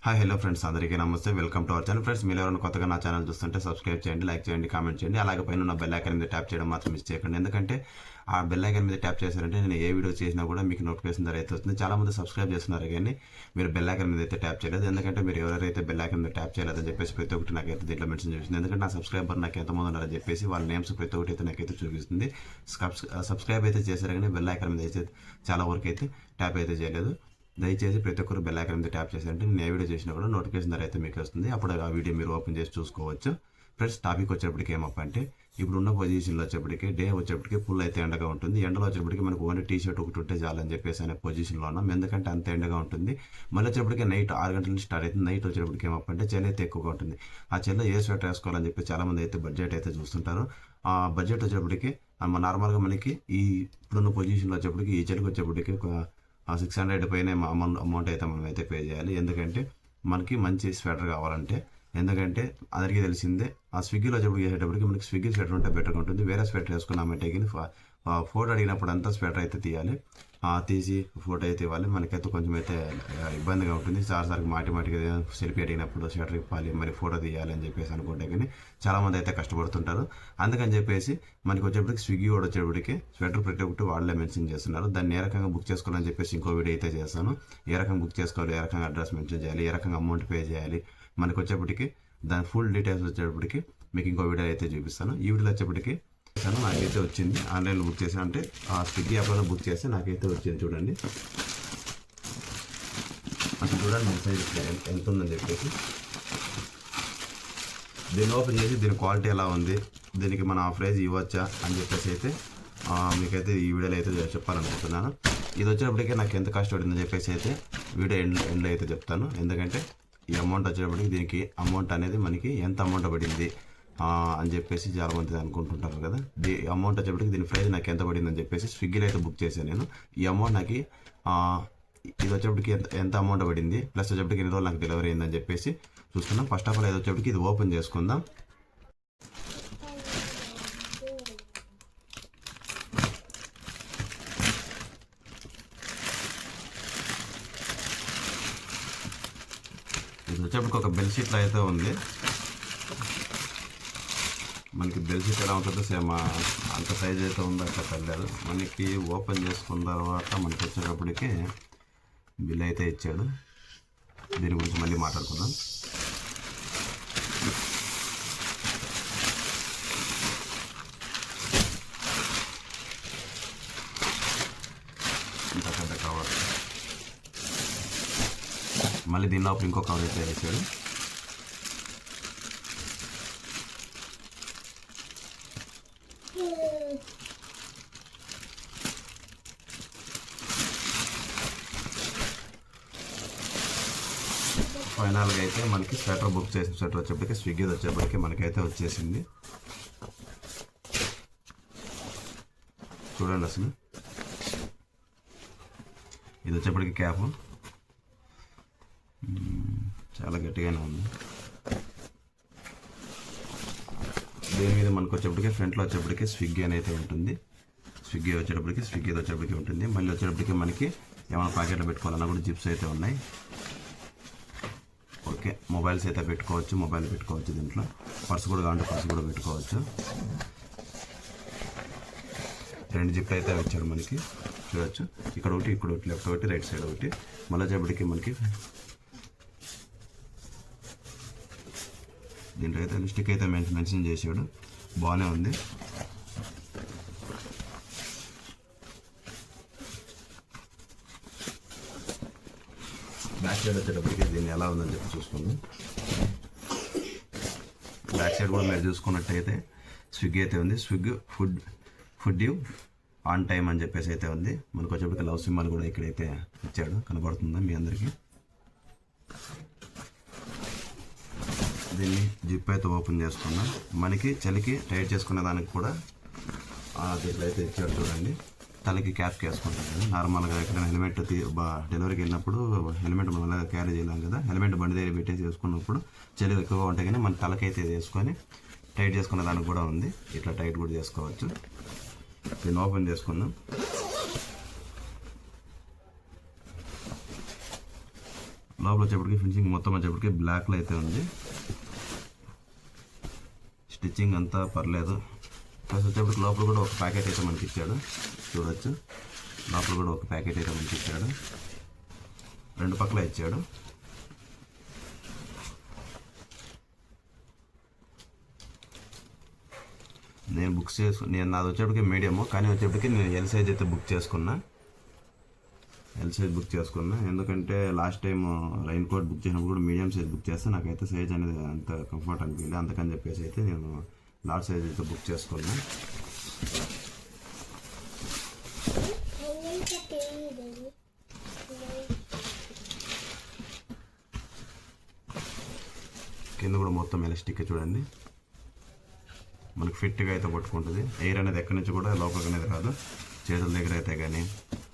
Hi hello friends, అందరికీ నమస్తే. Welcome to our channel. Friends, మీరు ఎవరైనా కొత్తగా నా ఛానల్ చూస్తుంటే సబ్స్క్రైబ్ చేయండి, లైక్ చేయండి, కామెంట్ చేయండి. అలాగే పైన ఉన్న బెల్ ఐకాన్ మీద ట్యాప్ చేయడం మాత్రం మిస్ చేయకండి. ఎందుకంటే ఆ బెల్ ఐకాన్ మీద ట్యాప్ చేశారంటే నేను ఏ వీడియో చేసినా కూడా మీకు నోటిఫికేషన్ ద్వారా అయితే వస్తుంది. చాలామంది సబ్స్క్రైబ్ చేస్తున్నారు కానీ మీరు బెల్ ఐకాన్ మీద అయితే ట్యాప్ చేయలేదు. ఎందుకంటే మీరు ఎవరైతే బెల్ ఐకాన్ మీద ట్యాప్ చేయలేదని చెప్పేసి ప్రతి ఒక్కటి నాకైతే దీంట్లో మెన్షన్ చేస్తుంది. ఎందుకంటే నా సబ్స్క్రైబర్ నాకు ఎంతమంది ఉన్నారని చెప్పేసి వాళ్ళ నేమ్స్ ప్రతి ఒక్కటి అయితే నాకైతే చూపిస్తుంది. సబ్స్క్రైబ్ అయితే చేశారు కానీ బెల్ ఐకాన్ మీద అయితే చాలా వరకు అయితే ట్యాప్ అయితే చేయలేదు. దయచేసి ప్రతి ఒక్కరు బెల్ ఐకాన్ మీద ట్యాప్ చేశారంటే నేను ఏ వీడియో చేసినా కూడా నోటిఫికేషన్ ద్వారా అయితే మీకు వస్తుంది. అప్పుడు ఆ వీడియో మీరు ఓపెన్ చేసి చూసుకోవచ్చు. ఫ్రెండ్స్, టాపిక్ వచ్చేప్పటికి ఏమప్ప అంటే ఇప్పుడున్న పొజిషన్లో వచ్చేప్పటికి డే వచ్చేప్పటికి ఫుల్ అయితే ఎండగా ఉంటుంది. ఎండలో వచ్చేప్పటికి మనకు ఓన్లీ టీ షర్ట్ ఒకటి ఉంటే చాలని చెప్పేసి అనే పొజిషన్లో ఉన్నాం. ఎందుకంటే అంత ఎండగా ఉంటుంది. మళ్ళీ వచ్చేప్పటికి నైట్ 6 గంటల నుంచి స్టార్ట్ అవుతుంది. నైట్ వచ్చేప్పటికి ఏమప్ప అంటే చలి అయితే ఎక్కువగా ఉంటుంది. ఆ చలిలో ఏ స్వెటర్ వేసుకోవాలని చెప్పి చాలామంది అయితే బడ్జెట్ అయితే చూస్తుంటారు. ఆ బడ్జెట్ వచ్చేప్పటికి నార్మల్గా మనకి ఈ ఇప్పుడున్న పొజిషన్లో వచ్చేప్పటికి ఈ చలికి వచ్చేప్పటికి ఒక 600 పైన అమౌంట్ అయితే మనం అయితే పే చేయాలి. ఎందుకంటే మనకి మంచి స్వెటర్ కావాలంటే, ఎందుకంటే అందరికీ తెలిసిందే ఆ స్విగ్గీలో వచ్చేప్పుడు చేసేటప్పటికి మనకి స్విగ్గీ స్వెటర్ ఉంటే బెటర్గా ఉంటుంది. వేరే స్వెటర్ వేసుకున్నామంటే కానీ ఫోటో అడిగినప్పుడు అంతా స్వెటర్ అయితే తీయాలి. తీసి ఫోటో అయితే ఇవ్వాలి. మనకైతే కొంచెం అయితే ఇబ్బందిగా ఉంటుంది. సార్కి మాటికి సెల్ఫీ అడిగినప్పుడు స్వెటర్ ఇవ్వాలి, మరి ఫోటో తీయాలి అని చెప్పేసి అనుకుంటే కానీ చాలామంది అయితే కష్టపడుతుంటారు. అందుకని చెప్పేసి మనకి వచ్చేప్పటికి స్విగ్గీ కూడా వచ్చేప్పటికి స్వెటర్ ప్రతి ఒక్కటి వాళ్ళే మెన్షన్ చేస్తున్నారు. దాన్ని ఏ రకంగా బుక్ చేసుకోవాలని చెప్పేసి ఇంకో వీడియో అయితే చేస్తాను. ఏ రకంగా బుక్ చేసుకోవాలి, ఏ రకంగా అడ్రస్ మెన్షన్ చేయాలి, ఏ రకంగా అమౌంట్ పే చేయాలి, మనకి వచ్చేప్పటికి దాని ఫుల్ డీటెయిల్స్ వచ్చేప్పటికి మీకు ఇంకో వీడియో అయితే చూపిస్తాను. ఈ వీడియోలో వచ్చేప్పటికి నాకైతే వచ్చింది. ఆన్లైన్లో బుక్ చేశాను, అంటే ఆ స్విగ్గీ యాప్లో బుక్ చేస్తే నాకైతే వచ్చింది. చూడండి, అసలు చూడండి మన సైజ్ ఎంత ఉందని చెప్పేసి. దీన్ని ఓపెన్ చేసి దీని క్వాలిటీ ఎలా ఉంది, దీనికి మనం ఆ ప్రైజ్ ఇవ్వచ్చా అని చెప్పేసి అయితే మీకైతే ఈ వీడియోలో అయితే చెప్పాలనుకుంటున్నాను. ఇది వచ్చేటప్పటికే నాకు ఎంత కాస్ట్ పడిందని చెప్పేసి అయితే వీడియో ఎండ్లో అయితే చెప్తాను. ఎందుకంటే ఈ అమౌంట్ వచ్చేటప్పటికి దీనికి అమౌంట్ అనేది మనకి ఎంత అమౌంట్ పడింది అని చెప్పేసి చాలామంది అనుకుంటుంటారు కదా. అమౌంట్ వచ్చేప్పటికి దీని ప్రైస్ నాకు ఎంత పడింది అని చెప్పేసి స్విగ్గీలో అయితే బుక్ చేశాను నేను. ఈ అమౌంట్ నాకు ఇది వచ్చేప్పటికి ఎంత అమౌంట్ పడింది, ప్లస్ వచ్చేప్పటికి ఎన్ని రోజులు నాకు డెలివరీ అయిందని చెప్పేసి చూసుకుందాం. ఫస్ట్ ఆఫ్ ఆల్ ఇది వచ్చేప్పటికి ఇది ఓపెన్ చేసుకుందాం. ఇది వచ్చేప్పటికి ఒక బెల్ షీట్లో అయితే ఉంది. మనకి బెల్ షీట్ ఎలా ఉంటుందో సేమ్ అంత సైజ్ అయితే ఉందో అట్లా తెలియదు. మనకి ఓపెన్ చేసుకున్న తర్వాత మనకి వచ్చేటప్పటికి బిల్ అయితే ఇచ్చాడు. దీని గురించి మళ్ళీ మాట్లాడుకుందాం. ఇంత పెద్ద కవర్, మళ్ళీ దీని లోపల ఇంకో కవర్ అయితే వేసాడు. ఫైనల్గా అయితే మనకి స్వెటర్ బుక్ చేసిన స్వెటర్ వచ్చేప్పటికి స్విగ్గీ వచ్చేప్పటికి మనకైతే వచ్చేసింది. చూడండి, అసలు ఇది వచ్చేప్పటికి క్యాప్ చాలా గట్టిగానే ఉంది. దీని మీద మనకు వచ్చేప్పటికి ఫ్రంట్లో వచ్చేప్పటికి స్విగ్గీ అని అయితే ఉంటుంది. స్విగ్గీ వచ్చేటప్పటికి ఉంటుంది. మళ్ళీ వచ్చేటప్పటికి మనకి ఏమైనా ప్యాకెట్లో పెట్టుకోవాలన్నా కూడా జిప్స్ అయితే ఉన్నాయి. ఓకే, మొబైల్స్ అయితే పెట్టుకోవచ్చు దీంట్లో. పర్స్ కూడా కావాలంటే పర్స్ కూడా పెట్టుకోవచ్చు. 2 జిప్లు అయితే వచ్చాడు మనకి, చూడవచ్చు. ఇక్కడ ఒకటి లెఫ్ట్ ఒకటి, రైట్ సైడ్ ఒకటి. మళ్ళీ వచ్చేప్పటికి మనకి దీంట్లో అయితే స్టిక్ అయితే మెన్షన్ చేసాడు, బాగానే ఉంది. బ్యాక్ సైడ్ వచ్చేటప్పటికి దీన్ని ఎలా ఉందని చెప్పి చూసుకుందాం. బ్యాక్ సైడ్ కూడా మీరు చూసుకున్నట్టయితే స్విగ్గీ అయితే ఉంది. Swiggy food you on time అని చెప్పేసి అయితే ఉంది. మనకు వచ్చేప్పటికి లవ్ సింబల్ కూడా ఇక్కడైతే ఇచ్చాడు, కనబడుతుందా మీ అందరికీ. దీన్ని జిప్ అయితే ఓపెన్ చేసుకున్నాం. మనకి చలికి టైట్ చేసుకునే దానికి కూడా దీంట్లో అయితే ఇచ్చాడు. చూడండి, తలకి క్యాప్ వేసుకుంటాం కదా నార్మల్గా. ఎక్కడైనా హెల్మెట్ డెలివరీకి వెళ్ళినప్పుడు హెల్మెట్ మనం క్యారీ చేయలేం కదా, హెల్మెట్ బండి దగ్గర పెట్టేసి వేసుకున్నప్పుడు చలి ఎక్కువగా ఉంటాయి కానీ మన తలకైతే వేసుకొని టైట్ చేసుకునే దానికి కూడా ఉంది. ఇట్లా టైట్ కూడా చేసుకోవచ్చు. దీన్ని ఓపెన్ చేసుకుందాం. లోపల వచ్చేప్పటికి ఫినిషింగ్ మొత్తం వచ్చేప్పటికి బ్లాక్లో అయితే ఉంది. స్టిచ్చింగ్ అంతా పర్లేదు. ప్లస్ వచ్చేప్పటికి లోపల కూడా ఒక ప్యాకెట్ అయితే మనకి ఇచ్చాడు, చూడొచ్చు. లోపల కూడా ఒక ప్యాకెట్ అయితే మనకి ఇచ్చాడు, 2 పక్కల ఇచ్చాడు. నేను నాది వచ్చేప్పటికి మీడియము, కానీ వచ్చేప్పటికి నేను ఎల్ సైజ్ అయితే బుక్ చేసుకున్నా. ఎందుకంటే last time raincoat book చేసినప్పుడు కూడా మీడియం సైజ్ బుక్ చేస్తే నాకైతే సైజ్ అనేది అంత కంఫర్ట్ అనిపించలేదు. అందుకని చెప్పేసి అయితే నేను లార్జ్ సైజ్ అయితే బుక్ చేసుకున్నా. కింద కూడా మొత్తం ఎలాస్టిక్ చూడండి, మనకు ఫిట్గా అయితే పట్టుకుంటుంది. ఎయిర్ అనేది ఎక్కడి నుంచి కూడా లోపలికి అనేది రాదు. చేతుల దగ్గర అయితే కానీ,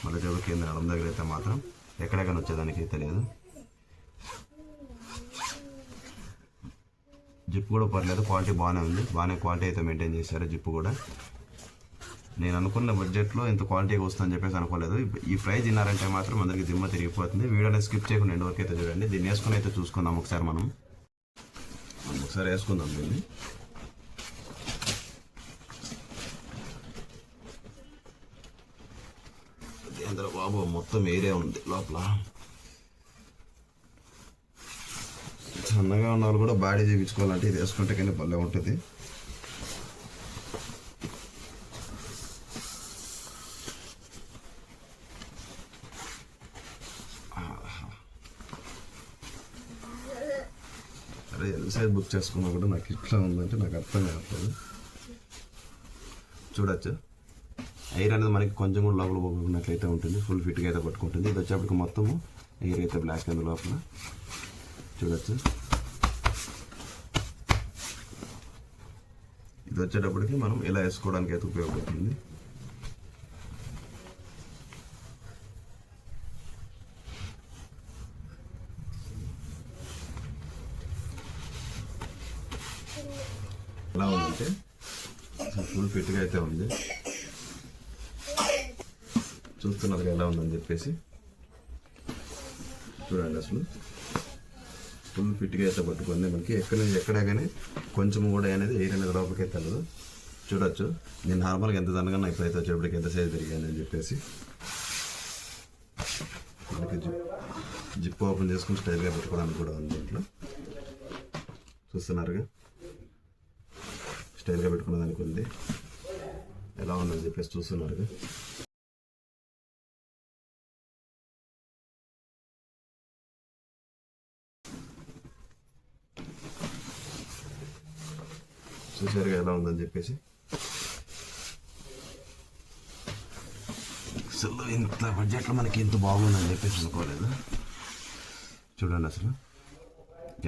మళ్ళీ చెవుల కింద నడుము దగ్గర అయితే మాత్రం ఎక్కడెక్కడ వచ్చేదానికి అయితే లేదు. జిప్ కూడా పర్లేదు, క్వాలిటీ బాగానే ఉంది. బాగానే క్వాలిటీ అయితే మెయింటైన్ చేశారు జిప్ కూడా. నేను అనుకున్న బడ్జెట్లో ఇంత క్వాలిటీగా వస్తుందని చెప్పేసి అనుకోలేదు. ఈ ప్రైజ్ విన్నారంటే మాత్రం అందరికి దిమ్మ తిరిగిపోతుంది. వీడియోని స్కిప్ చేయకుండా ఎండ్ వరకు అయితే చూడండి. దీన్ని వేసుకుని అయితే చూసుకుందాం ఒకసారి. మనం ఒకసారి వేసుకుందాం దీన్ని. అందరూ బాబు మొత్తం ఏరియా ఉంది లోపల. సన్నగా ఉన్న వాళ్ళు కూడా బాడీ చూపించుకోవాలంటే ఇది వేసుకుంటే కానీ భలే ఉంటుంది. అరే ఎల్ సైజ్ బుక్ చేసుకున్నా కూడా నాకు ఇట్లా ఉందంటే నాకు అర్థం కావట్లేదు. చూడొచ్చు, ఎయిర్ అనేది మనకి కొంచెం కూడా లోపల పోకున్నట్లయితే ఉంటుంది. ఫుల్ ఫిట్గా అయితే పట్టుకుంటుంది. ఇది వచ్చేప్పటికి మొత్తము ఎయిర్ అయితే బ్లాక్ అయింది లోపల, చూడొచ్చు. ఇది వచ్చేటప్పటికి మనం ఇలా వేసుకోవడానికి అయితే ఉపయోగపడుతుంది. ఎలా ఉందంటే అసలు ఫుల్ ఫిట్గా అయితే ఉంది. చూస్తున్నారు ఎలా ఉందని చెప్పేసి చూడండి. అసలు ఫుల్ ఫిట్గా అయితే పట్టుకుంది. మనకి ఎక్కడా కానీ కొంచెం కూడా అనేది ఎయిర్ అనేది లోపలికి వెళ్ళదు. చూడొచ్చు, నేను నార్మల్గా ఎంత దనగా ఇప్పుడైతే వచ్చేప్పటికి ఎంత సైజ్ తిరిగాను అని చెప్పేసి. మనకి జిప్ ఓపెన్ చేసుకుని స్టైల్గా పెట్టుకోవడానికి కూడా ఉంది దీంట్లో. చూస్తున్నారుగా, స్టైల్గా పెట్టుకునే దానికి ఉంది. ఎలా ఉందని చెప్పేసి చూస్తున్నారుగా. చూసారుగా ఎలా ఉందని చెప్పేసి. అసలు ఇంత బడ్జెట్లో మనకి ఎంత బాగుందని చెప్పేసి అనుకోలేదు. చూడండి, అసలు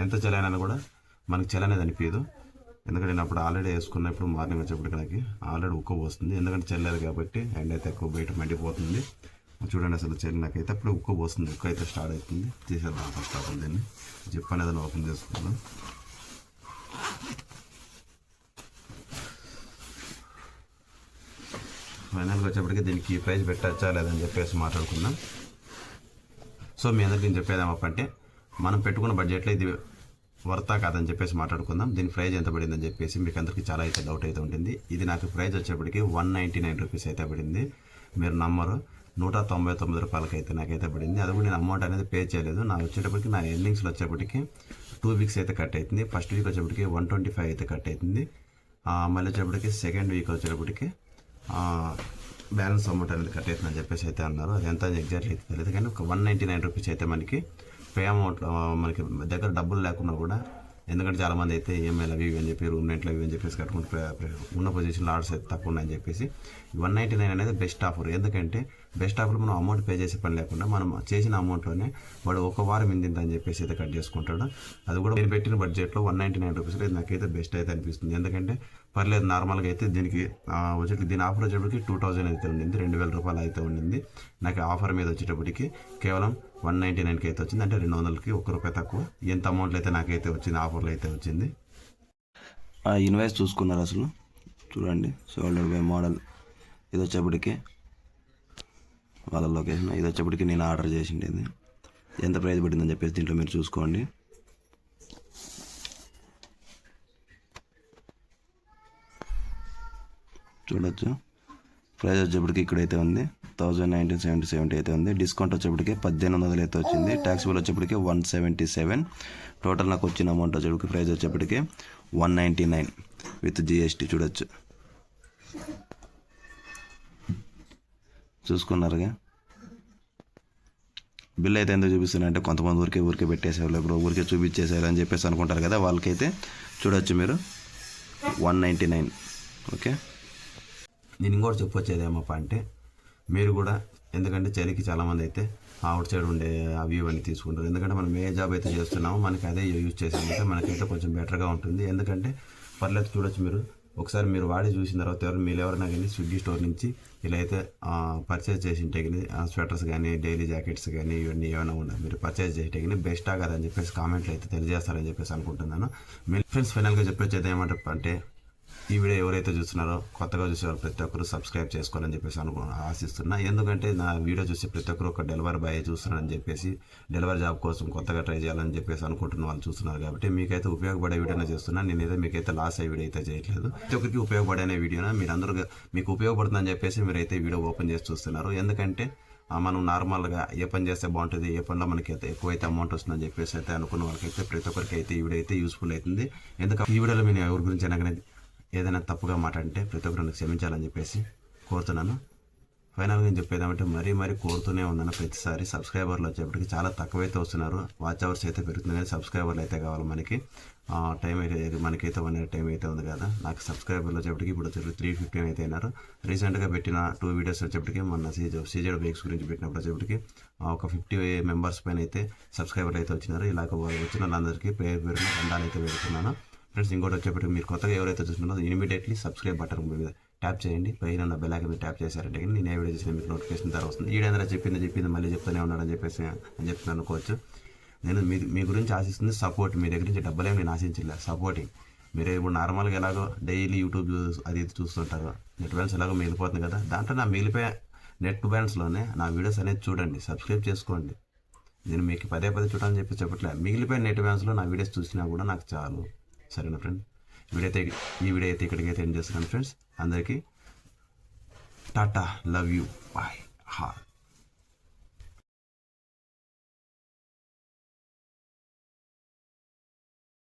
ఎంత చలైనా కూడా మనకి చలనేది అనిపించదు. ఎందుకంటే నేను అప్పుడు ఆల్రెడీ వేసుకున్నప్పుడు మార్నింగ్ వచ్చేప్పటికి నాకు ఆల్రెడీ ఉక్క పోస్తుంది. ఎందుకంటే చల్లేదు కాబట్టి ఎండ అయితే ఎక్కువ బయట మండిపోతుంది. చూడండి, అసలు చలి నాకైతే అప్పుడు ఉక్క పోస్తుంది. ఉక్క అయితే స్టార్ట్ అవుతుంది. తీసేద్దాం ఫస్ట్ ఆఫ్ ఆల్ దీన్ని. జిప్ అనేది ఓపెన్ చేసుకుందాం. ఫైనల్గా వచ్చేప్పటికి దీనికి ప్రైస్ పెట్టచ్చా లేదని చెప్పేసి మాట్లాడుకుందాం. సో మీ అందరికీ నేను చెప్పేది ఏమంటే, మనం పెట్టుకున్న బడ్జెట్లో ఇది వర్తా కాదని చెప్పేసి మాట్లాడుకుందాం. దీని ప్రైజ్ ఎంత పడిందని చెప్పేసి మీకు అందరికీ చాలా అయితే డౌట్ అయితే ఉంటుంది. ఇది నాకు ప్రైజ్ వచ్చేప్పటికి 199 రూపీస్ అయితే పడింది. మీరు నమ్మరు, 199 రూపాయలకి అయితే నాకైతే పడింది. అది కూడా నేను అమౌంట్ అనేది పే చేయలేదు. నాకు వచ్చేటప్పటికి నా ఎర్నింగ్స్లో వచ్చేప్పటికి 2 వీక్స్ అయితే కట్ అవుతుంది. ఫస్ట్ వీక్ వచ్చేప్పటికి 125 అయితే కట్ అవుతుంది. మళ్ళీ వచ్చేప్పటికి సెకండ్ వీక్ వచ్చేటప్పటికి బ్యాలెన్స్ అమౌంట్ అనేది కట్ అవుతుందని చెప్పేసి అయితే అన్నారు. అది ఎంత ఎగ్జాక్ట్లీ అయితే తెలియదు, కానీ ఒక 199 రూపీస్ అయితే మనకి పే అమౌంట్. మనకి దగ్గర డబ్బులు లేకున్నా కూడా, ఎందుకంటే చాలామంది అయితే ఈఎంఐలు అవి ఇవి అని చెప్పి రూమ్ రెంట్లు అవి అని చెప్పేసి కట్టుకుంటే ఉన్న పొజిషన్లో ఆర్డర్స్ అయితే తక్కువ ఉన్నాయని చెప్పేసి 199 అనేది బెస్ట్ ఆఫర్. ఎందుకంటే బెస్ట్ ఆఫర్ మనం అమౌంట్ పే చేసే పని లేకుండా మనం చేసిన అమౌంట్లోనే వాడు ఒక వారం ఇందని చెప్పేసి అయితే కట్ చేసుకుంటాడు. అది కూడా నేను పెట్టిన బడ్జెట్లో 199 రూపీస్ నాకైతే బెస్ట్ అయితే అనిపిస్తుంది. ఎందుకంటే పర్లేదు, నార్మల్గా అయితే దీనికి వచ్చేటికి దీని ఆఫర్ వచ్చేటప్పటికి 2000 అయితే ఉండింది, 2000 రూపాయలు అయితే ఉండింది. నాకు ఆఫర్ మీద వచ్చేటప్పటికి కేవలం 199కి అయితే వచ్చింది. అంటే 200కి ₹1 తక్కువ. ఎంత అమౌంట్లో అయితే నాకైతే వచ్చింది, ఆఫర్లో అయితే వచ్చింది. ఇన్వాయిస్ చూసుకున్నారు అసలు చూడండి. షోల్డర్ బై మోడల్ ఇది వచ్చేప్పటికి వాళ్ళ లొకేషన్. ఇది వచ్చేప్పటికి నేను ఆర్డర్ చేసిండేది. ఎంత ప్రైస్ పడిందని చెప్పేసి దీంట్లో మీరు చూసుకోండి. చూడొచ్చు. ప్రైస్ వచ్చేప్పటికి ఇక్కడైతే ఉంది 1977 అయితే ఉంది. డిస్కౌంట్ వచ్చేప్పటికి 1800 అయితే వచ్చింది. ట్యాక్సిబుల్ వచ్చేప్పటికి 177. టోటల్ నాకు వచ్చిన అమౌంట్ వచ్చేప్పటికి ప్రైస్ వచ్చేప్పటికి 199 విత్ జిఎస్టీ. చూడొచ్చు, చూసుకున్నారుగా. బిల్ అయితే ఎందుకు చూపిస్తున్నా అంటే కొంతమంది ఊరికే పెట్టేసేవాళ్ళు, ఇప్పుడు ఊరికే చూపించేసేయాలి అని చెప్పేసి అనుకుంటారు కదా, వాళ్ళకైతే చూడొచ్చు మీరు 199. ఓకే, నేను ఇంకోటి చెప్పొచ్చేదేమప్ప అంటే మీరు కూడా, ఎందుకంటే చలికి చాలామంది అయితే అవుట్ సైడ్ ఉండే అవి ఇవన్నీ తీసుకుంటారు. ఎందుకంటే మనం ఏ జాబ్ అయితే చేస్తున్నామో మనకి అదే యూజ్ చేసామంటే మనకైతే కొంచెం బెటర్గా ఉంటుంది. ఎందుకంటే పర్లేదు, చూడొచ్చు మీరు ఒకసారి మీరు వాడి చూసిన తర్వాత మీరు ఎవరైనా కానీ స్విగ్గీ స్టోర్ నుంచి ఇలా అయితే పర్చేజ్ చేసి ఉంటే కానీ స్వెటర్స్ కానీ డైలీ జాకెట్స్ కానీ ఇవన్నీ ఏమైనా ఉన్నాయి మీరు పర్చేజ్ చేసే కానీ బెస్టా కదని చెప్పేసి కామెంట్లు అయితే తెలియజేస్తారని చెప్పేసి అనుకుంటున్నాను. మీ ఫ్రెండ్స్ ఫైనల్గా చెప్పేది ఏమంటే ఈ వీడియో ఎవరైతే చూస్తున్నారో కొత్తగా చూసేవారు ప్రతి ఒక్కరు సబ్స్క్రైబ్ చేసుకోవాలని చెప్పేసి ఆశిస్తున్నా. ఎందుకంటే నా వీడియో చూసి ప్రతి ఒక్కరు ఒక డెలివరీ బాయ్ చూస్తున్నారని చెప్పేసి డెలివరీ జాబ్ కోసం కొత్తగా ట్రై చేయాలని చెప్పేసి అనుకుంటున్న వాళ్ళు చూస్తున్నారు కాబట్టి మీకైతే ఉపయోగపడే వీడియోనే చేస్తున్నా. నేనైతే మీకైతే లాస్ అయ్యే వీడియో అయితే చేయట్లేదు. ప్రతి ఒక్కరికి ఉపయోగపడే వీడియోనా మీరు అందరూ మీకు ఉపయోగపడుతుందని చెప్పేసి మీరైతే వీడియో ఓపెన్ చేసి చూస్తున్నారు. ఎందుకంటే మనం నార్మల్గా ఏ పని చేస్తే బాగుంటుంది, ఏ పనిలో మనకి అయితే ఎక్కువైతే అమౌంట్ వస్తుందని చెప్పేసి అయితే అనుకున్న వాళ్ళకైతే ప్రతి ఒక్కరికి అయితే ఈ వీడియో అయితే యూస్ఫుల్ అవుతుంది. ఎందుకంటే ఈ వీడియోలో మీరు ఎవరి గురించి అయినా ఏదైనా తప్పుగా మాట్లాడితే ప్రతి ఒక్కరు క్షమించాలని చెప్పేసి కోరుతున్నాను. ఫైనల్గా నేను చెప్పేదామంటే మరీ కోరుతూనే ఉన్నాను. ప్రతిసారి సబ్స్క్రైబర్లు వచ్చేప్పటికి చాలా తక్కువైతే వస్తున్నారు. వాచ్ అవర్స్ అయితే పెరుగుతుంది కానీ సబ్స్క్రైబర్లు అయితే కావాలి మనకి. టైం అయితే మనకైతే 1 year టైం అయితే ఉంది కదా. నాకు సబ్స్క్రైబర్లు వచ్చేప్పటికి ఇప్పుడు 315 అయితే అయినారు. రీసెంట్గా పెట్టిన 2 వీడియోస్ వచ్చేప్పటికి మొన్న సీజెడ్ బైక్స్ గురించి పెట్టినప్పుడు వచ్చేప్పటికి ఒక 50 members పైన అయితే సబ్స్క్రైబర్లు అయితే వచ్చినారు. ఇలాగ వచ్చిన వాళ్ళందరికీ పేరు దండాలు అయితే పెడుతున్నాను. ఫ్రెండ్స్ ఇంకోటి వచ్చేప్పటికి మీరు కొత్తగా ఎవరైతే చూస్తున్నారో ఇమీడియట్లీ సబ్స్క్రైబ్ బటన్ మీద ట్యాప్ చేయండి. పైన ఉన్న బెల్ ఐకాన్ మీద ట్యాప్ చేశారంటే కానీ నేను ఏ వీడియో చేసినా మీకు నోటిఫికేషన్ ద్వారా వస్తుంది. ఈ ఏదైనా చెప్పింది మళ్ళీ చెప్తూనే ఉన్నాడని చెప్పేసి అని చెప్తున్నాను అనుకోవచ్చు. నేను మీ గురించి ఆశిస్తుంది సపోర్ట్. మీ దగ్గర నుంచి డబ్బులేమి నేను ఆశించలేదు, సపోర్టింగ్. మీరు ఇప్పుడు నార్మల్గా ఎలాగో డైలీ యూట్యూబ్ అది చూస్తుంటారు, నెట్ బ్యాలెన్స్ ఎలాగో మిగిలిపోతుంది కదా, దాంట్లో నా మిగిలిపోయే నెట్ బ్యాలెన్స్లోనే నా వీడియోస్ అనేది చూడండి, సబ్స్క్రైబ్ చేసుకోండి. నేను మీకు పదే చూడాలని చెప్పట్లేదు. మిగిలిపోయిన నెట్ బ్యాలెన్స్లో నా వీడియోస్ చూసినా కూడా నాకు చాలు. సరేనా ఫ్రెండ్, ఈ వీడియో అయితే ఇక్కడికైతే ఎండ్ చేస్తున్నాను ఫ్రెండ్స్. అందరికీ tata, love you, bye, hi.